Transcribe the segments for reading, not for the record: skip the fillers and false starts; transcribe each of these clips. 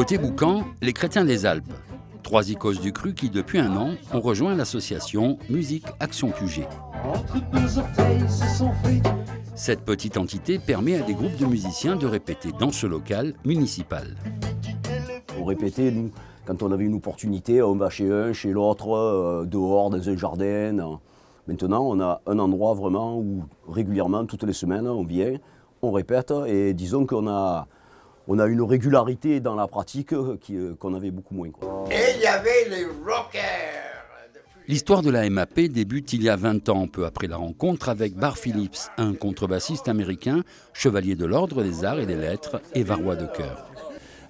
Côté Boucan, les chrétiens des Alpes. 3 icônes du cru qui, depuis un an, ont rejoint l'association Musique Action Puget. Cette petite entité permet à des groupes de musiciens de répéter dans ce local municipal. On répétait, nous, quand on avait une opportunité, on va chez un, chez l'autre, dehors, dans un jardin. Maintenant, on a un endroit vraiment où régulièrement, toutes les semaines, on vient, on répète et disons qu'on a une régularité dans la pratique qu'on avait beaucoup moins. Et il y avait les rockers. L'histoire de la MAP débute il y a 20 ans, peu après la rencontre avec Bar Phillips, un contrebassiste américain, chevalier de l'Ordre des Arts et des Lettres et varois de chœur.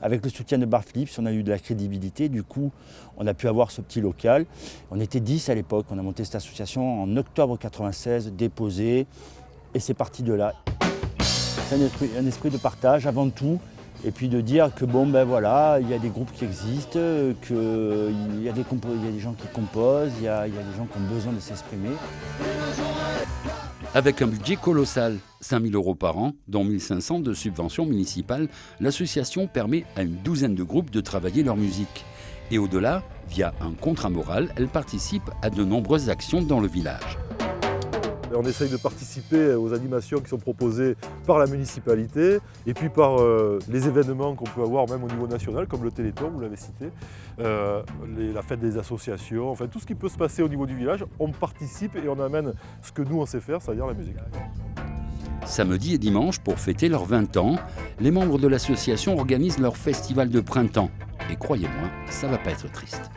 Avec le soutien de Bar Phillips, on a eu de la crédibilité, du coup on a pu avoir ce petit local. On était 10 à l'époque, on a monté cette association en octobre 1996, déposé, et c'est parti de là. C'est un esprit de partage avant tout, et puis de dire que bon ben voilà, il y a des groupes qui existent, qu'il y a des gens qui composent, il y a des gens qui ont besoin de s'exprimer. Avec un budget colossal, 5 000 € par an, dont 1 500 de subventions municipales, l'association permet à une douzaine de groupes de travailler leur musique. Et au-delà, via un contrat moral, elle participe à de nombreuses actions dans le village. On essaye de participer aux animations qui sont proposées par la municipalité et puis par les événements qu'on peut avoir même au niveau national, comme le Téléthon, vous l'avez cité, la fête des associations, enfin tout ce qui peut se passer au niveau du village, on participe et on amène ce que nous on sait faire, c'est-à-dire la musique. Samedi et dimanche, pour fêter leurs 20 ans, les membres de l'association organisent leur festival de printemps. Et croyez-moi, ça va pas être triste.